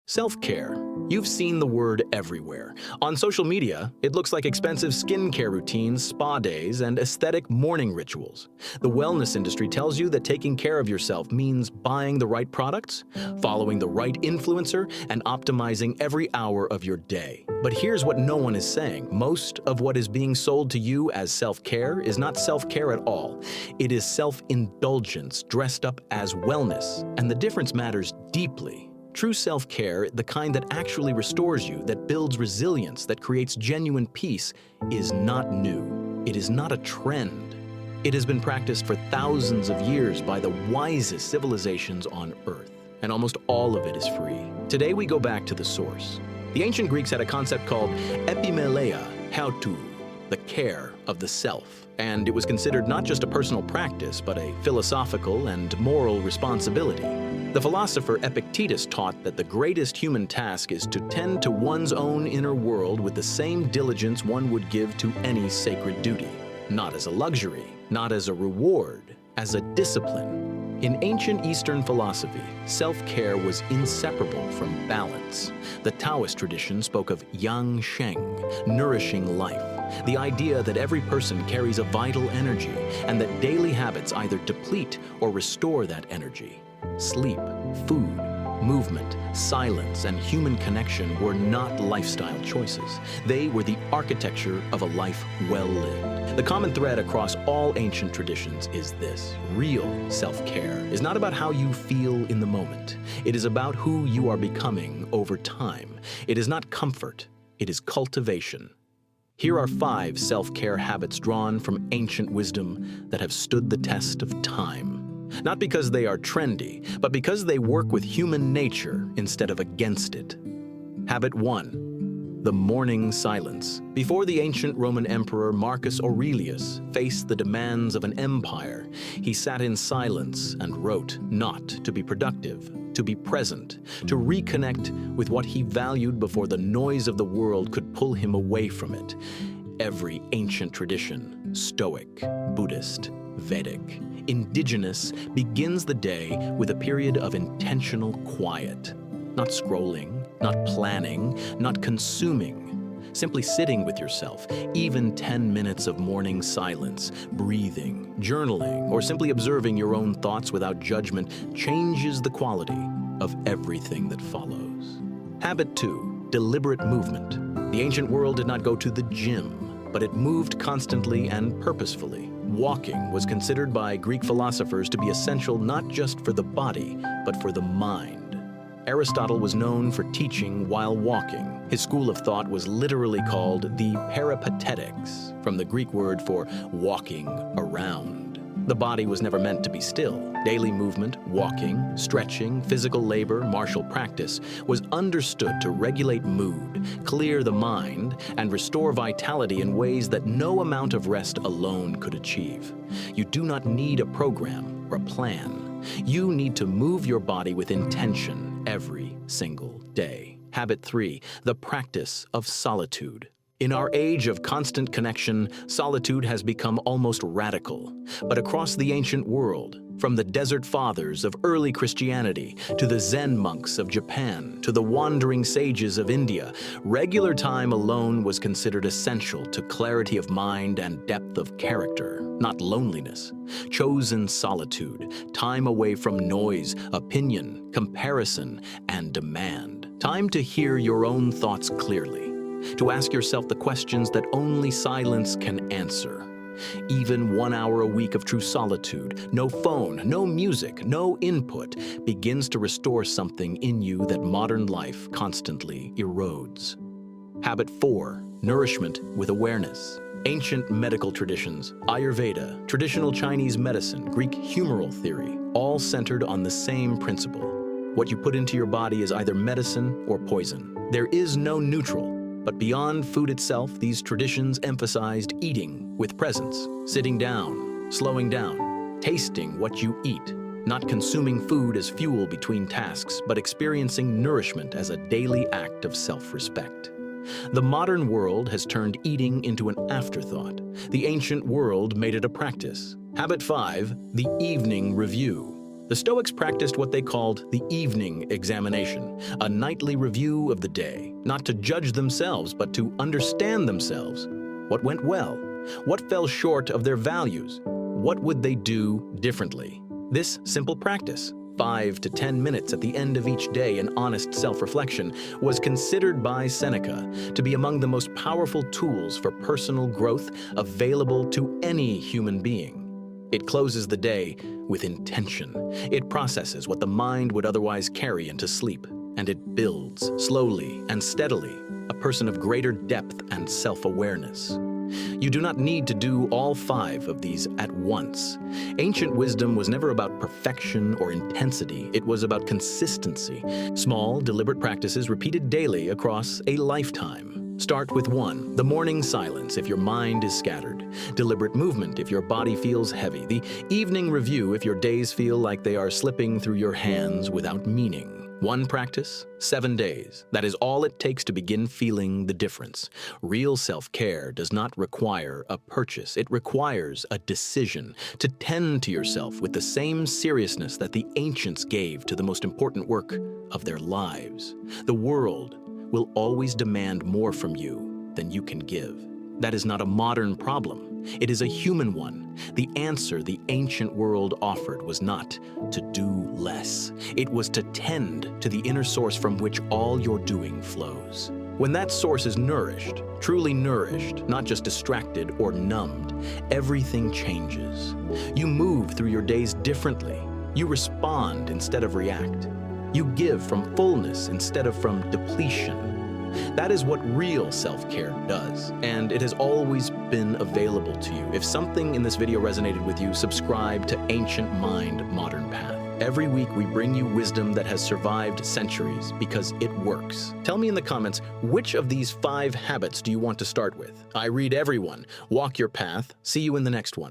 Self-care. You've seen the word everywhere. On social media, it looks like expensive skincare routines, spa days, and aesthetic morning rituals. The wellness industry tells you that taking care of yourself means buying the right products, following the right influencer, and optimizing every hour of your day. But here's what no one is saying. Most of what is being sold to you as self-care is not self-care at all. It is self-indulgence dressed up as wellness, and the difference matters deeply. True self-care, the kind that actually restores you, that builds resilience, that creates genuine peace, is not new. It is not a trend. It has been practiced for thousands of years by the wisest civilizations on Earth, and almost all of it is free. Today we go back to the source. The ancient Greeks had a concept called epimeleia, hautu, the care of the self. And it was considered not just a personal practice, but a philosophical and moral responsibility. The philosopher Epictetus taught that the greatest human task is to tend to one's own inner world with the same diligence one would give to any sacred duty. Not as a luxury, not as a reward, as a discipline. In ancient Eastern philosophy, self-care was inseparable from balance. The Taoist tradition spoke of yang sheng, nourishing life. The idea that every person carries a vital energy and that daily habits either deplete or restore that energy. Sleep, food, movement, silence, and human connection were not lifestyle choices. They were the architecture of a life well lived. The common thread across all ancient traditions is this: real self-care is not about how you feel in the moment. It is about who you are becoming over time. It is not comfort, it is cultivation. Here are 5 self-care habits drawn from ancient wisdom that have stood the test of time. Not because they are trendy, but because they work with human nature instead of against it. Habit 1. The morning silence. Before the ancient Roman emperor Marcus Aurelius faced the demands of an empire, he sat in silence and wrote, not to be productive, to be present, to reconnect with what he valued before the noise of the world could pull him away from it. Every ancient tradition, Stoic, Buddhist, Vedic, indigenous, begins the day with a period of intentional quiet. Not scrolling, not planning, not consuming. Simply sitting with yourself, even 10 minutes of morning silence, breathing, journaling, or simply observing your own thoughts without judgment changes the quality of everything that follows. Habit 2. Deliberate movement. The ancient world did not go to the gym, but it moved constantly and purposefully. Walking was considered by Greek philosophers to be essential not just for the body, but for the mind. Aristotle was known for teaching while walking. His school of thought was literally called the peripatetics, from the Greek word for walking around. The body was never meant to be still. Daily movement, walking, stretching, physical labor, martial practice was understood to regulate mood, clear the mind, and restore vitality in ways that no amount of rest alone could achieve. You do not need a program or a plan. You need to move your body with intention every single day. Habit 3. The practice of solitude. In our age of constant connection, solitude has become almost radical. But across the ancient world, from the desert fathers of early Christianity to the Zen monks of Japan to the wandering sages of India, regular time alone was considered essential to clarity of mind and depth of character, not loneliness. Chosen solitude, time away from noise, opinion, comparison, and demand. Time to hear your own thoughts clearly. To ask yourself the questions that only silence can answer. Even 1 hour a week of true solitude, no phone, no music, no input, begins to restore something in you that modern life constantly erodes. Habit 4. Nourishment with awareness. Ancient medical traditions, Ayurveda, traditional Chinese medicine, Greek humoral theory, all centered on the same principle. What you put into your body is either medicine or poison. There is no neutral. But beyond food itself, these traditions emphasized eating with presence, sitting down, slowing down, tasting what you eat, not consuming food as fuel between tasks, but experiencing nourishment as a daily act of self-respect. The modern world has turned eating into an afterthought. The ancient world made it a practice. Habit 5. The evening review. The Stoics practiced what they called the evening examination, a nightly review of the day, not to judge themselves, but to understand themselves. What went well? What fell short of their values? What would they do differently? This simple practice, 5 to 10 minutes at the end of each day in honest self-reflection, was considered by Seneca to be among the most powerful tools for personal growth available to any human being. It closes the day with intention. It processes what the mind would otherwise carry into sleep, and it builds, slowly and steadily, a person of greater depth and self-awareness. You do not need to do all 5 of these at once. Ancient wisdom was never about perfection or intensity. It was about consistency. Small, deliberate practices repeated daily across a lifetime. Start with 1, the morning silence if your mind is scattered. Deliberate movement if your body feels heavy. The evening review if your days feel like they are slipping through your hands without meaning. 1 practice, 7 days. That is all it takes to begin feeling the difference. Real self-care does not require a purchase. It requires a decision to tend to yourself with the same seriousness that the ancients gave to the most important work of their lives. The world will always demand more from you than you can give. That is not a modern problem. It is a human one. The answer the ancient world offered was not to do less. It was to tend to the inner source from which all your doing flows. When that source is nourished, truly nourished, not just distracted or numbed, everything changes. You move through your days differently. You respond instead of react. You give from fullness instead of from depletion. That is what real self-care does, and it has always been available to you. If something in this video resonated with you, subscribe to Ancient Mind, Modern Path. Every week we bring you wisdom that has survived centuries because it works. Tell me in the comments, which of these 5 habits do you want to start with? I read every one. Walk your path. See you in the next one.